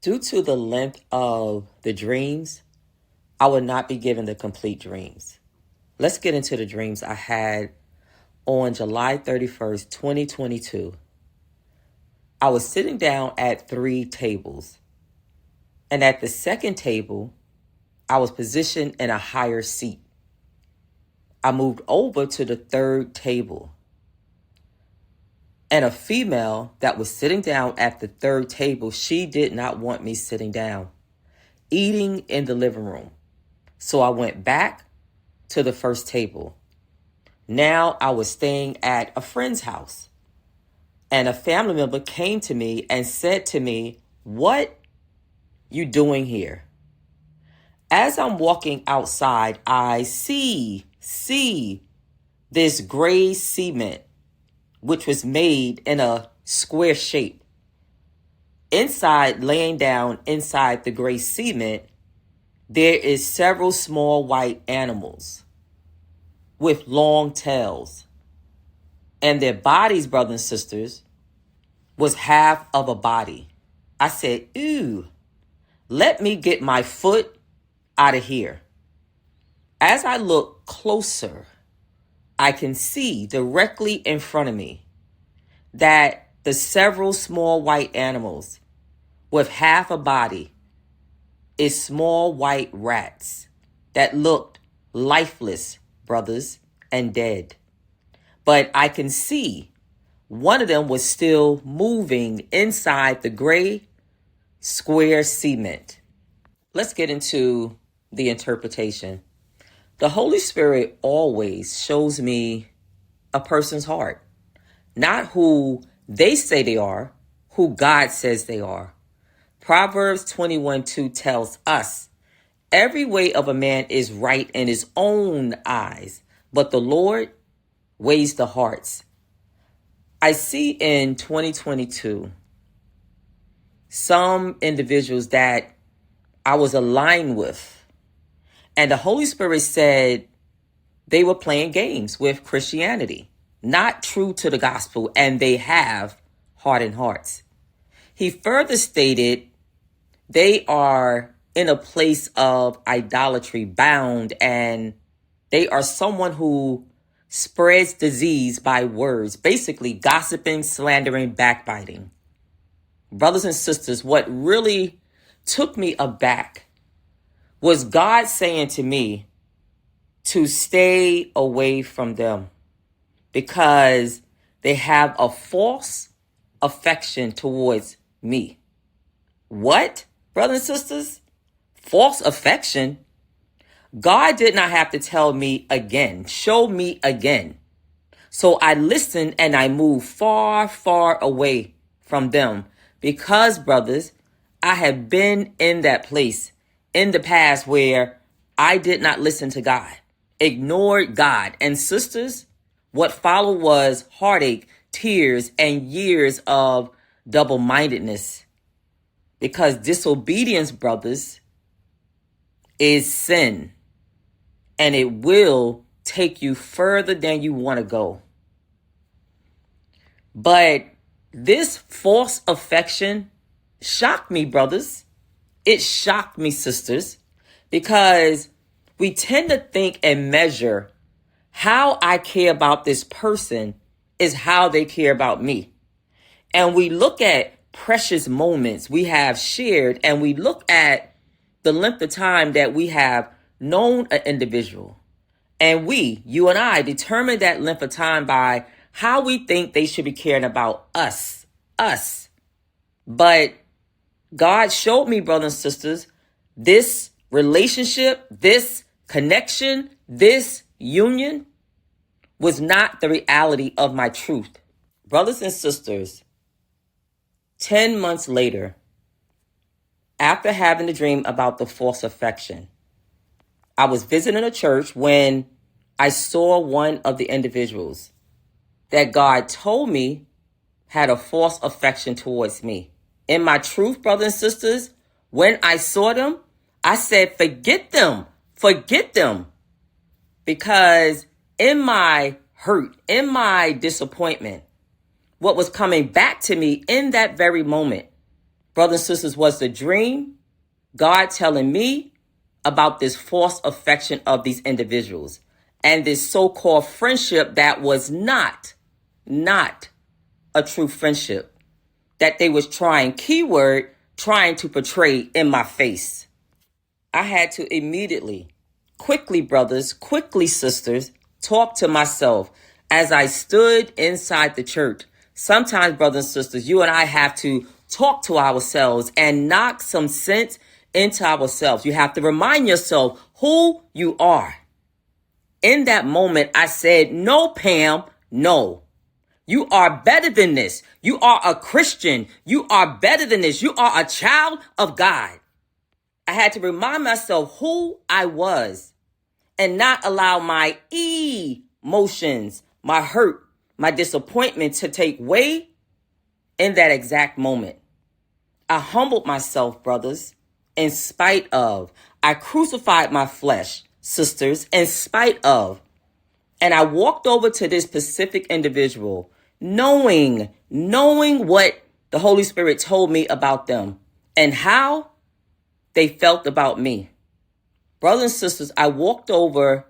Due to the length of the dreams, I will not be given the complete dreams. Let's get into the dreams I had on July 31st, 2022. I was sitting down at 3 tables, and at the second table, I was positioned in a higher seat. I moved over to the third table, and a female that was sitting down at the third table, she did not want me sitting down, eating in the living room. So I went back to the first table. Now I was staying at a friend's house, and a family member came to me and said to me, "What you doing here?" As I'm walking outside, I see this gray cement, which was made in a square shape. Inside, laying down inside the gray cement, there is several small white animals with long tails. And their bodies, brothers and sisters, was half of a body. I said, "Ew, let me get my foot out of here." As I look closer, I can see directly in front of me that the several small white animals with half a body is small white rats that looked lifeless, brothers, and dead. But I can see one of them was still moving inside the gray square cement. Let's get into the interpretation. The Holy Spirit always shows me a person's heart, not who they say they are, who God says they are. Proverbs 21:2 tells us, "Every way of a man is right in his own eyes, but the Lord weighs the hearts." I see in 2022 some individuals that I was aligned with, and the Holy Spirit said they were playing games with Christianity, not true to the gospel, and they have hardened hearts. He further stated they are in a place of idolatry, bound, and they are someone who spreads disease by words, basically gossiping, slandering, backbiting. Brothers and sisters, what really took me aback was God saying to me to stay away from them because they have a false affection towards me. What, brothers and sisters? False affection? God did not have to tell me again, show me again. So I listened and I moved far, far away from them because, brothers, I have been in that place in the past where I did not listen to God, ignored God. And sisters, what followed was heartache, tears, and years of double-mindedness. Because disobedience, brothers, is sin. And it will take you further than you want to go. But this false affection shocked me, brothers. It shocked me, sisters, because we tend to think and measure how I care about this person is how they care about me. And we look at precious moments we have shared, and we look at the length of time that we have known an individual. And we, you and I, determine that length of time by how we think they should be caring about us. But God showed me, brothers and sisters, this relationship, this connection, this union was not the reality of my truth. Brothers and sisters, 10 months later, after having the dream about the false affection, I was visiting a church when I saw one of the individuals that God told me had a false affection towards me. In my truth, brothers and sisters, when I saw them, I said, forget them. Because in my hurt, in my disappointment, what was coming back to me in that very moment, Brothers and sisters, was the dream God telling me about this false affection of these individuals and this so-called friendship that was not a true friendship that they was trying to portray in my face. I had to immediately, quickly, brothers, quickly, sisters, talk to myself as I stood inside the church. Sometimes, brothers and sisters, you and I have to talk to ourselves and knock some sense into ourselves. You have to remind yourself who you are. In that moment, I said, no, Pam, no. You are better than this. You are a Christian. You are better than this. You are a child of God. I had to remind myself who I was and not allow my emotions, my hurt, my disappointment to take way in that exact moment. I humbled myself, brothers, in spite of. I crucified my flesh, sisters, in spite of. And I walked over to this specific individual, knowing what the Holy Spirit told me about them and how they felt about me. Brothers and sisters, I walked over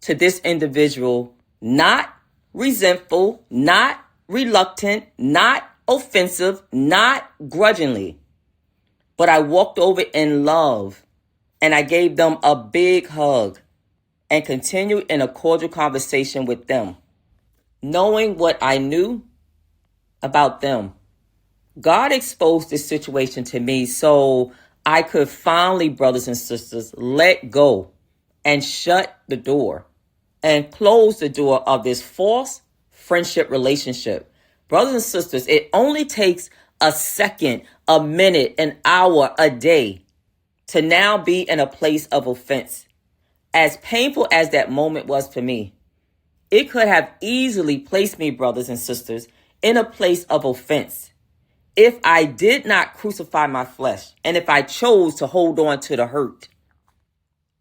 to this individual, not resentful, not reluctant, not offensive, not grudgingly, but I walked over in love and I gave them a big hug and continued in a cordial conversation with them. Knowing what I knew about them, God exposed this situation to me so I could finally, brothers and sisters, let go and shut the door and close the door of this false friendship relationship. Brothers and sisters, it only takes a second, a minute, an hour, a day to now be in a place of offense. As painful as that moment was for me, it could have easily placed me, brothers and sisters, in a place of offense if I did not crucify my flesh and if I chose to hold on to the hurt.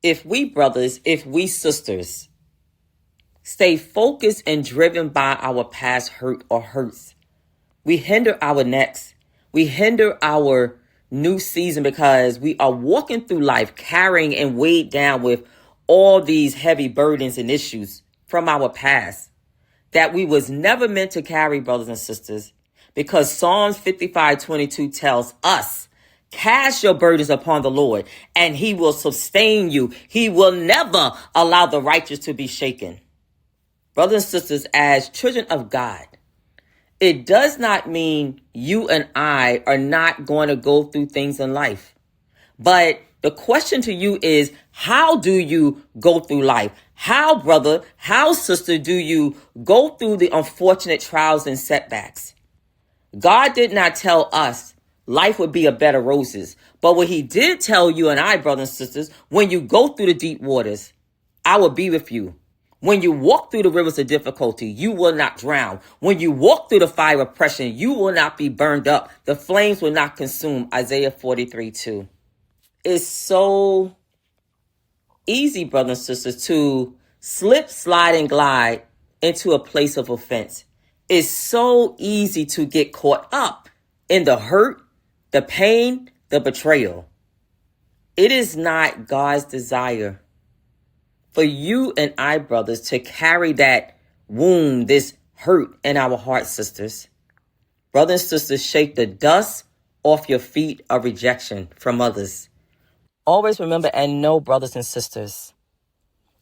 If we, brothers, if we, sisters, stay focused and driven by our past hurt or hurts, we hinder our next. We hinder our new season because we are walking through life carrying and weighed down with all these heavy burdens and issues from our past that we was never meant to carry, brothers and sisters, because Psalms 55:22 tells us, cast your burdens upon the Lord and he will sustain you. He will never allow the righteous to be shaken. Brothers and sisters, as children of God, it does not mean you and I are not going to go through things in life. But the question to you is, how do you go through life? How, brother, how, sister, do you go through the unfortunate trials and setbacks? God did not tell us life would be a bed of roses. But what he did tell you and I, brothers and sisters, when you go through the deep waters, I will be with you. When you walk through the rivers of difficulty, you will not drown. When you walk through the fire of oppression, you will not be burned up. The flames will not consume. Isaiah 43:2. It's so easy, brothers and sisters, to slip, slide, and glide into a place of offense. It's so easy to get caught up in the hurt, the pain, the betrayal. It is not God's desire for you and I, brothers, to carry that wound, this hurt in our hearts, sisters. Brothers and sisters, shake the dust off your feet of rejection from others. Always remember and know, brothers and sisters,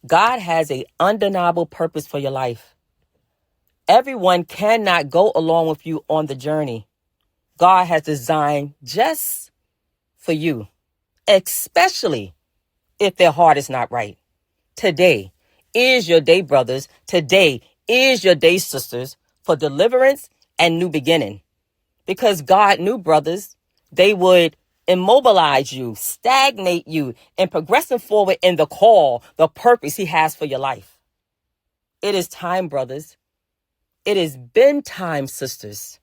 God has an undeniable purpose for your life. Everyone cannot go along with you on the journey God has designed just for you, especially if their heart is not right. Today is your day, brothers. Today is your day, sisters, for deliverance and new beginning. Because God knew, brothers, they would immobilize you, stagnate you, and progressing forward in the call, the purpose he has for your life. It is time, brothers. It has been time, sisters,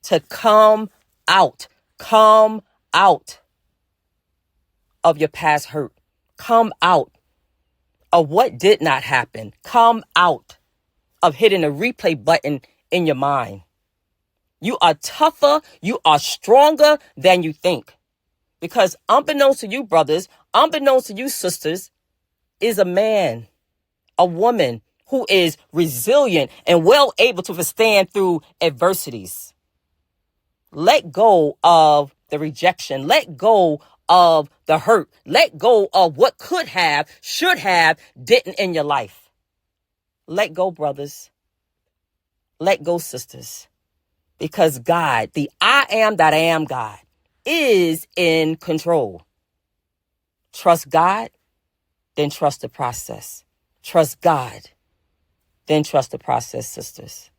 to come out of your past hurt. Come out of what did not happen. Come out of hitting the replay button in your mind. You are tougher. You are stronger than you think. Because unbeknownst to you, brothers, unbeknownst to you, sisters, is a man, a woman who is resilient and well able to withstand through adversities. Let go of the rejection. Let go of the hurt. Let go of what could have, should have, didn't in your life. Let go, brothers. Let go, sisters. Because God, the I am that I am God, is in control. Trust God, then trust the process. Trust God, then trust the process, sisters.